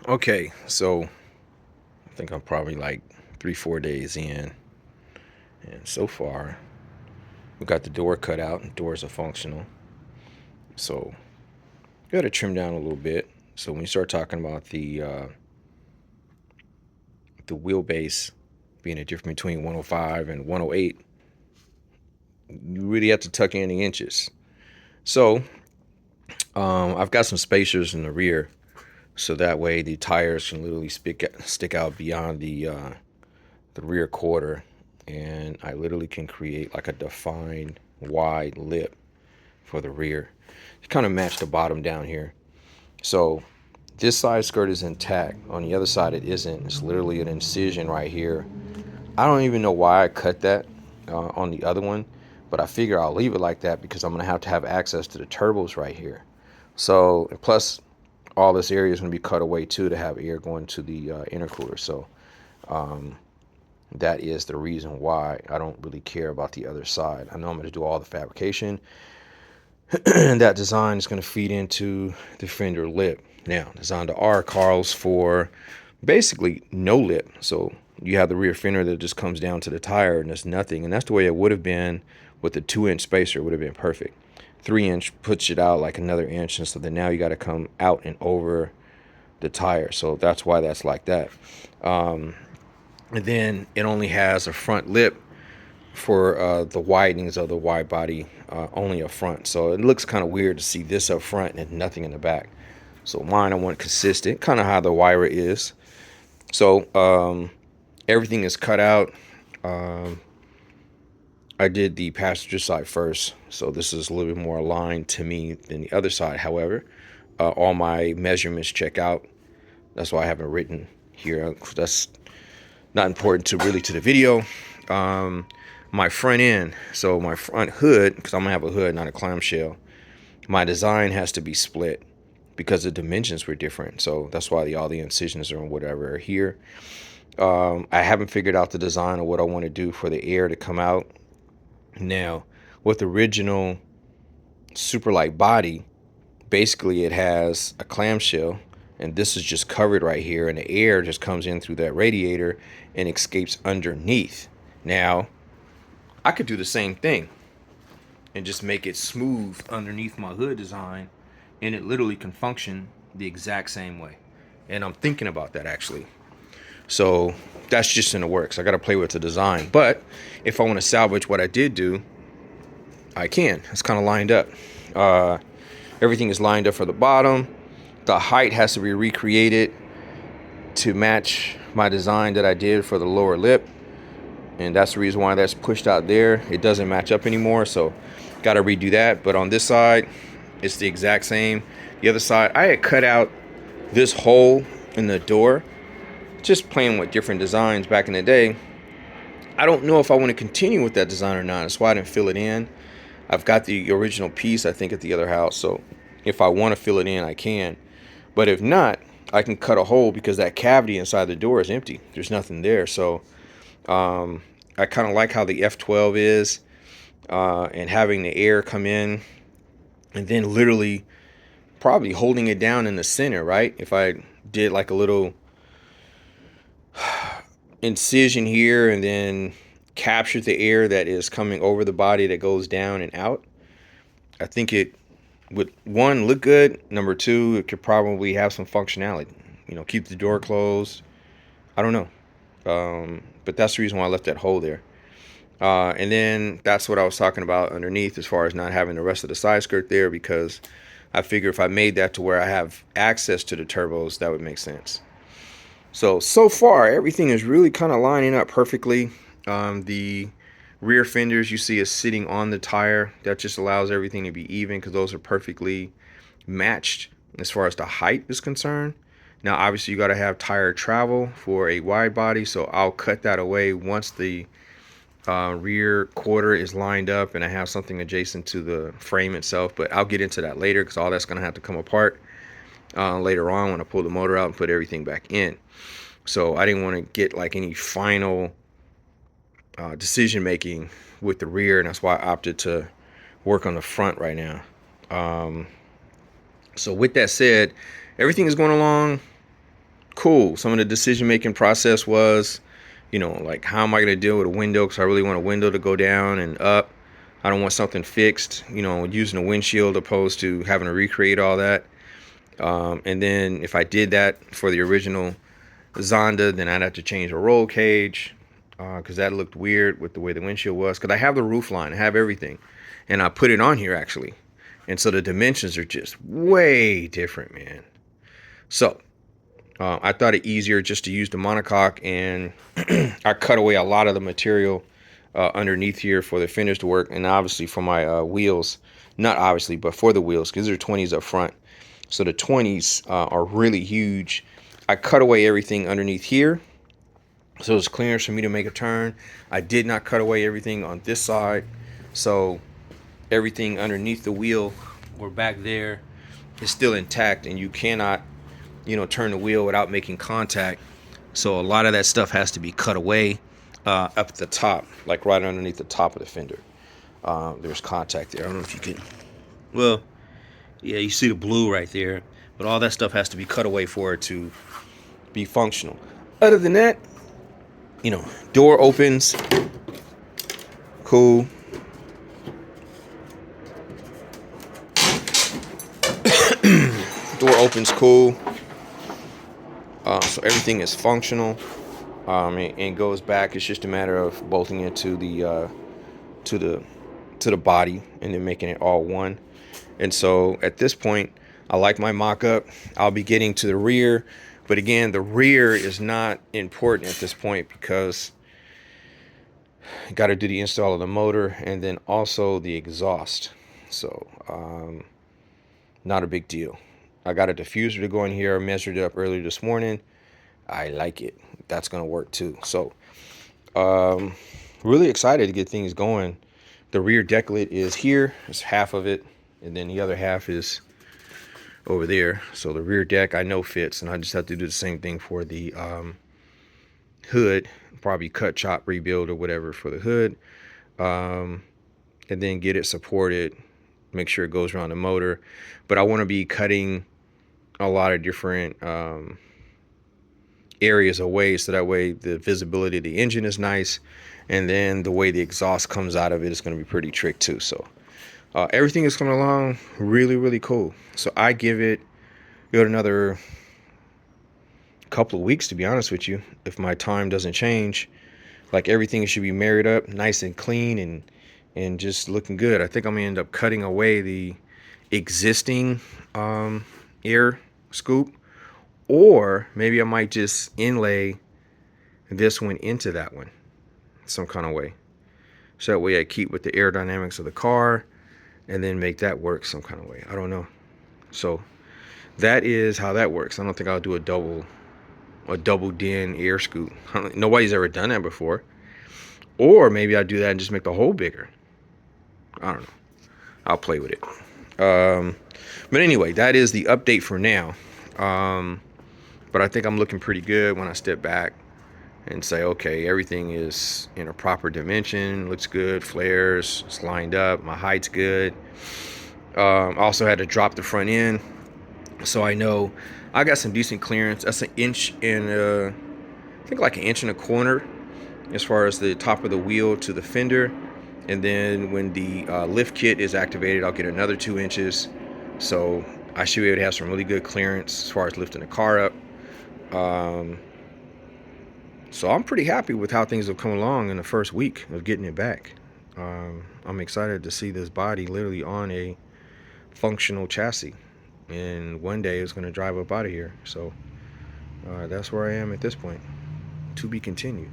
Okay, so I think I'm probably like 3, 4 days in, and so far we got the door cut out, and doors are functional. So got to trim down a little bit. So when you start talking about the wheelbase being a difference between 105 and 108, you really have to tuck in the inches. So I've got some spacers in the rear, so that way the tires can literally stick out beyond the rear quarter, and I literally can create like a defined wide lip for the rear to kind of match the bottom down here. So this side skirt is intact. On the other side, it isn't. It's literally an incision right here. I don't even know why I cut that on the other one, but I figure I'll leave it like that because I'm going to have access to the turbos right here. So, plus, all this area is going to be cut away too to have air going to the intercooler. So, that is the reason why I don't really care about the other side. I know I'm going to do all the fabrication, and that design is going to feed into the fender lip. Now, Design to R calls for basically no lip. So you have the rear fender that just comes down to the tire and there's nothing. And that's the way it would have been with the 2-inch spacer. It would have been perfect. 3-inch puts it out like another inch. And so then now you got to come out and over the tire. So that's why that's like that. And then it only has a front lip for the widenings of the wide body, only up front. So it looks kind of weird to see this up front and nothing in the back. So mine, I want consistent, kind of how the Wyra is. So everything is cut out. Um, I did the passenger side first, so this is a little bit more aligned to me than the other side. However, all my measurements check out. That's why I haven't written here. That's not important to the video. Um, my front end, so my front hood, because I'm gonna have a hood, not a clamshell. My design has to be split because the dimensions were different. So that's why all the incisions or whatever are here. I haven't figured out the design of what I want to do for the air to come out. Now, with the original Superlight body, basically it has a clamshell, and this is just covered right here, and the air just comes in through that radiator and escapes underneath. Now, I could do the same thing and just make it smooth underneath my hood design, and it literally can function the exact same way. And I'm thinking about that actually. So that's just in the works. I got to play with the design. But if I want to salvage what I did do, I can. It's kind of lined up. Uh, Everything is lined up for the bottom. The height has to be recreated to match my design that I did for the lower lip. And that's the reason why that's pushed out there. It doesn't match up anymore. So got to redo that. But on this side, it's the exact same. The other side, I had cut out this hole in the door, just playing with different designs back in the day. I don't know if I want to continue with that design or not. That's why I didn't fill it in. I've got the original piece, I think, at the other house. So if I want to fill it in, I can. But if not, I can cut a hole because that cavity inside the door is empty. There's nothing there. So I kind of like how the F12 is, and having the air come in and then literally probably holding it down in the center, right? If I did like a little incision here and then captured the air that is coming over the body that goes down and out, I think it would, one, look good. Number two, it could probably have some functionality. Keep the door closed. I don't know. But that's the reason why I left that hole there. And then that's what I was talking about underneath as far as not having the rest of the side skirt there, because I figure if I made that to where I have access to the turbos, that would make sense. So far, everything is really kind of lining up perfectly. The rear fenders you see is sitting on the tire. That just allows everything to be even because those are perfectly matched as far as the height is concerned. Now, obviously, you got to have tire travel for a wide body, so I'll cut that away once the rear quarter is lined up and I have something adjacent to the frame itself. But I'll get into that later because all that's going to have to come apart later on when I pull the motor out and put everything back in. So I didn't want to get like any final decision making with the rear, and that's why I opted to work on the front right now. So with that said, everything is going along cool. Some of the decision making process was, like, how am I going to deal with a window? Because I really want a window to go down and up. I don't want something fixed, using a windshield opposed to having to recreate all that. And then if I did that for the original Zonda, then I'd have to change the roll cage, because that looked weird with the way the windshield was. Because I have the roof line, I have everything, and I put it on here actually, and so the dimensions are just way different, man. So I thought it easier just to use the monocoque, and I cut away a lot of the material underneath here for the finish to work, and obviously for my wheels, not obviously, but for the wheels, because they're 20s up front. So the 20s are really huge. I cut away everything underneath here, so it's clearance for me to make a turn. I did not cut away everything on this side, so everything underneath the wheel or back there is still intact, and you cannot, turn the wheel without making contact. So a lot of that stuff has to be cut away up at the top, like right underneath the top of the fender. There's contact there. I don't know if you can. Well, yeah, you see the blue right there, but all that stuff has to be cut away for it to be functional. Other than that, door opens, cool. Door opens, cool. So everything is functional, and goes back. It's just a matter of bolting it to the body and then making it all one. And so at this point, I like my mock-up. I'll be getting to the rear, but again, the rear is not important at this point because I got to do the install of the motor and then also the exhaust. So not a big deal. I got a diffuser to go in here. I measured it up earlier this morning. I like it. That's going to work too. So really excited to get things going. The rear deck lid is here. It's half of it, and then the other half is over there. So the rear deck I know fits, and I just have to do the same thing for the hood. Probably cut, chop, rebuild or whatever for the hood, and then get it supported, make sure it goes around the motor. But I want to be cutting a lot of different areas away, so that way the visibility of the engine is nice, and then the way the exhaust comes out of it is going to be pretty trick too. So everything is coming along really, really cool. So I give it another couple of weeks, to be honest with you, if my time doesn't change. Like, everything should be married up nice and clean and just looking good. I think I'm gonna end up cutting away the existing air scoop, or maybe I might just inlay this one into that one some kind of way, so that way I keep with the aerodynamics of the car and then make that work some kind of way. I don't know. So that is how that works. I don't think I'll do a double den air scoop. Nobody's ever done that before. Or maybe I'll do that and just make the hole bigger. I don't know. I'll play with it. But anyway, that is the update for now. But I think I'm looking pretty good when I step back and say, okay, everything is in a proper dimension, looks good, flares, it's lined up, my height's good. Also had to drop the front end, so I know I got some decent clearance. That's an inch and I think like an inch and a quarter as far as the top of the wheel to the fender. And then when the lift kit is activated, I'll get another 2 inches. So I should be able to have some really good clearance as far as lifting the car up. So I'm pretty happy with how things have come along in the first week of getting it back. I'm excited to see this body literally on a functional chassis, and one day it's going to drive up out of here. So that's where I am at this point. To be continued.